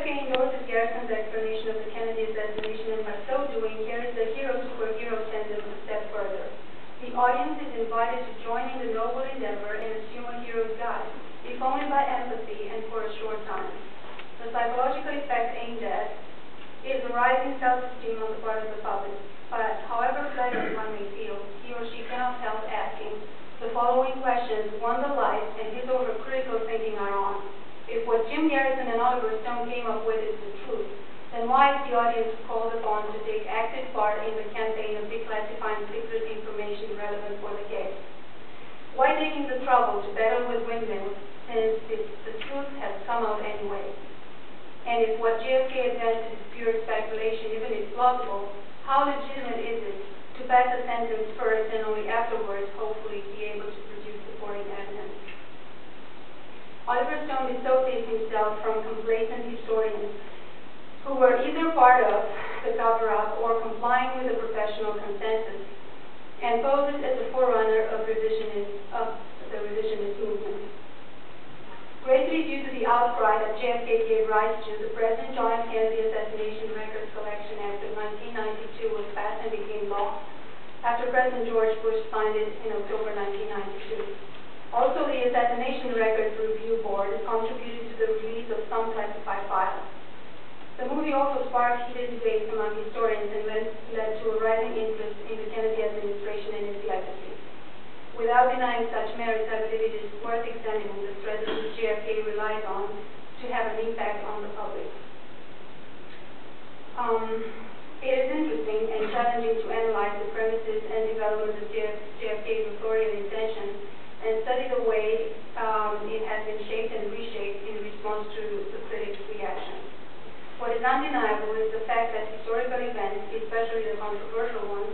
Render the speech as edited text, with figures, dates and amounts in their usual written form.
JFK endorses Garrison's explanation of the Kennedy assassination, and by so doing carries the hero-superhero sentiment a step further. The audience is invited to join in the noble endeavor and assume a hero's guise, if only by empathy and for a short time. The psychological effect aimed at is a rising self-esteem on the part of the public, but however flattered one may feel, he or she cannot help asking the following questions one the light and his or her critical thinking are on. If what Jim Garrison and Oliver Stone came up with is the truth, then why is the audience called upon to take active part in the campaign of declassifying secret information relevant for the case? Why taking the trouble to battle with windmills, since the truth has come out anyway? And if what JFK advanced is pure speculation, even if plausible, how legitimate is it to pass a sentence first and only afterwards, hopefully, be able to produce supporting evidence? Oliver Stone dissociates himself from complacent historians who were either part of the cover-up or complying with the professional consensus, and poses as a forerunner of the revisionist movement. Greatly due to the outcry that JFK gave rise to, the President John F. Kennedy Assassination Records Collection Act of 1992 was passed and became law after President George Bush signed it in October 1992. Also, the Assassination Records Review Board contributed to the release of some classified files. The movie also sparked heated debates among historians and led to a rising interest in the Kennedy administration and its legacy. Without denying such merits, I believe it is worth examining the threads which JFK relies on to have an impact on the public. It is interesting and challenging to analyze the premises and development of JFK's authority and intention, and study the way it has been shaped and reshaped in response to the critics' reaction. What is undeniable is the fact that historical events, especially the controversial ones,